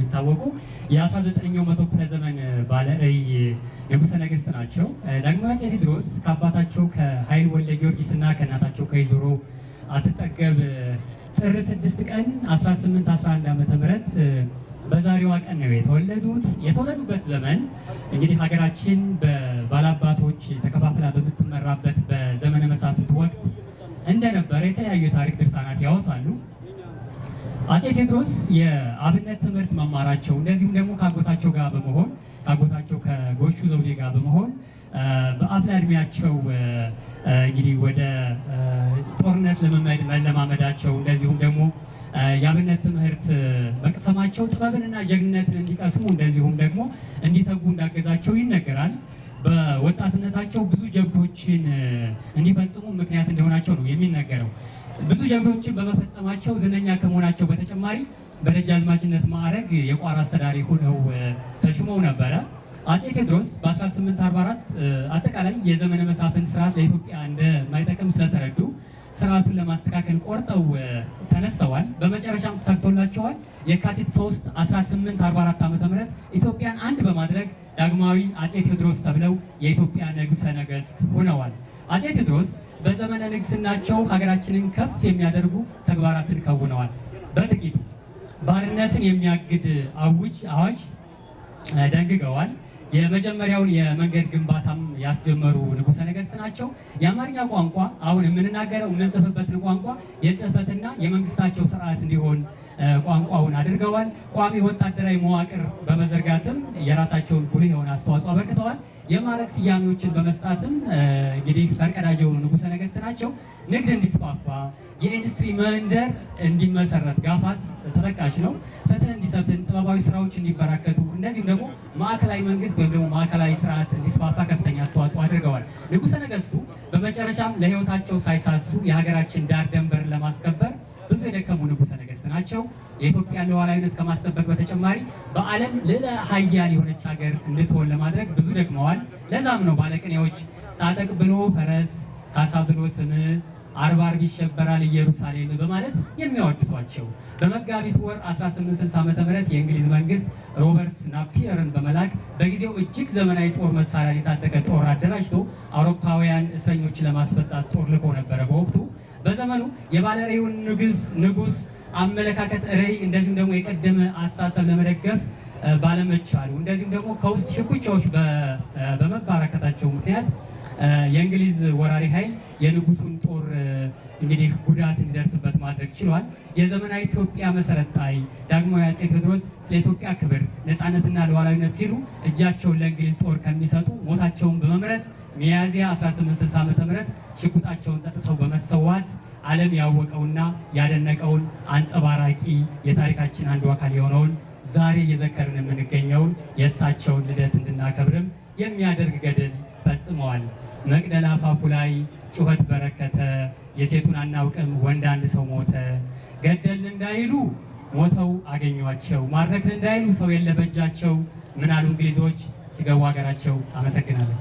የሚታወቁ የ19ኛው መቶ ክፍለ ዘመን ባለራዕይ ንጉሠ ነገሥት ናቸው። ዳግማዊ አፄ ቴዎድሮስ ከአባታቸው ከኃይል ወልደ ጊዮርጊስና ከእናታቸው ከወይዘሮ አትጠገብ ጥር 6 ቀን 1811 ዓ.ም በዛሬዋ ቀን ነው የተወለዱት። የተወለዱበት ዘመን እንግዲህ ሀገራችን በባላባቶች ተከፋፍላ በምትመራበት በዘመነ መሳፍንት ወቅት እንደነበረ የተለያዩ የታሪክ ድርሳናት ያወሳሉ። አፄ ቴዎድሮስ የአብነት ትምህርት መማራቸው እንደዚሁም ደግሞ ከአጎታቸው ጋር በመሆን ከአጎታቸው ከጎሹ ዘውዴ ጋር በመሆን በአፍላ እድሜያቸው እንግዲህ ወደ ጦርነት ልምምድ መለማመዳቸው እንደዚሁም ደግሞ የአብነት ትምህርት መቅሰማቸው ጥበብንና ጀግንነትን እንዲቀስሙ እንደዚሁም ደግሞ እንዲተጉ እንዳገዛቸው ይነገራል። በወጣትነታቸው ብዙ ጀብዶችን እንዲፈጽሙ ምክንያት እንደሆናቸው ነው የሚነገረው። ብዙ ጀብዶችን በመፈጸማቸው ዝነኛ ከመሆናቸው በተጨማሪ በደጃዝማችነት ማዕረግ የቋራ አስተዳዳሪ ሆነው ተሹመው ነበረ። አፄ ቴዎድሮስ በ1844 አጠቃላይ የዘመነ መሳፍንት ስርዓት ለኢትዮጵያ እንደማይጠቅም ስለተረዱ ስርዓቱን ለማስተካከል ቆርጠው ተነስተዋል። በመጨረሻም ተሳክቶላቸዋል። የካቲት 3 1844 ዓ.ም ኢትዮጵያን አንድ በማድረግ ዳግማዊ አፄ ቴዎድሮስ ተብለው የኢትዮጵያ ንጉሠ ነገሥት ሆነዋል። አፄ ቴዎድሮስ በዘመነ ንግስናቸው ሀገራችንን ከፍ የሚያደርጉ ተግባራትን ከውነዋል። በጥቂቱ ባርነትን የሚያግድ አዋጅ ደንግገዋል። የመጀመሪያውን የመንገድ ግንባታም ያስጀመሩ ንጉሠ ነገሥት ናቸው። የአማርኛ ቋንቋ አሁን የምንናገረው የምንጽፍበትን ቋንቋ የጽህፈትና የመንግስታቸው ስርዓት እንዲሆን ቋንቋውን አድርገዋል። ቋሚ ወታደራዊ መዋቅር በመዘርጋትም የራሳቸውን ጉልህ የሆነ አስተዋጽኦ አበርክተዋል። የማዕረግ ስያሜዎችን በመስጣትም እንግዲህ ፈርቀዳጅ የሆኑ ንጉሠ ነገሥት ናቸው። ንግድ እንዲስፋፋ፣ የኢንዱስትሪ መንደር እንዲመሰረት ጋፋት ተጠቃሽ ነው። ፍትህ እንዲሰፍን፣ ጥበባዊ ስራዎች እንዲበራከቱ እንደዚሁም ደግሞ ማዕከላዊ መንግስት ወይም ደግሞ ማዕከላዊ ስርዓት እንዲስፋፋ ከፍተኛ አስተዋጽኦ አድርገዋል። ንጉሠ ነገሥቱ በመጨረሻም ለህይወታቸው ሳይሳሱ የሀገራችን ዳር ደንበርን ለማስከበር ብዙ የደከሙ ንጉሠ ነገሥት ናቸው። የኢትዮጵያን ሉዓላዊነት ከማስጠበቅ በተጨማሪ በዓለም ልዕለ ኃያል የሆነች ሀገር እንድትሆን ለማድረግ ብዙ ደክመዋል። ለዛም ነው ባለቅኔዎች ታጠቅ ብሎ ፈረስ፣ ካሳ ብሎ ስም፣ አርብ አርብ ይሸበራል ኢየሩሳሌም በማለት የሚያወድሷቸው። በመጋቢት ወር 1860 ዓ.ም የእንግሊዝ መንግስት ሮበርት ናፒየርን በመላክ በጊዜው እጅግ ዘመናዊ ጦር መሳሪያን የታጠቀ ጦር አደራጅቶ አውሮፓውያን እስረኞችን ለማስፈታት ጦር ልኮ ነበረ። በወቅቱ በዘመኑ የባለራዕዩን ንጉሥ አመለካከት ራዕይ እንደዚሁም ደግሞ የቀደመ አስተሳሰብ ለመደገፍ ባለመቻሉ እንደዚሁም ደግሞ ከውስጥ ሽኩቻዎች በመባረከታቸው ምክንያት የእንግሊዝ ወራሪ ኃይል የንጉሱን ጦር እንግዲህ ጉዳት እንዲደርስበት ማድረግ ችሏል። የዘመናዊ ኢትዮጵያ መሰረት ጣይ ዳግማዊ አፄ ቴዎድሮስ ስለ ኢትዮጵያ ክብር፣ ነፃነትና ሉዓላዊነት ሲሉ እጃቸውን ለእንግሊዝ ጦር ከሚሰጡ ሞታቸውን በመምረጥ ሚያዝያ 1860 ዓ.ም ሽጉጣቸውን ጠጥተው በመሰዋት ዓለም ያወቀውና ያደነቀውን አንጸባራቂ የታሪካችን አንዱ አካል የሆነውን ዛሬ እየዘከርን የምንገኘውን የእሳቸውን ልደት እንድናከብርም የሚያደርግ ገድል ፈጽመዋል። መቅደላ አፋፉ ላይ ጩኸት በረከተ፣ የሴቱን አናውቅም ወንድ አንድ ሰው ሞተ፣ ገደልን እንዳይሉ ሞተው አገኟቸው፣ ማድረክን እንዳይሉ ሰው የለ በእጃቸው፣ ምን አሉ እንግሊዞች ሲገቡ ሀገራቸው። አመሰግናለሁ።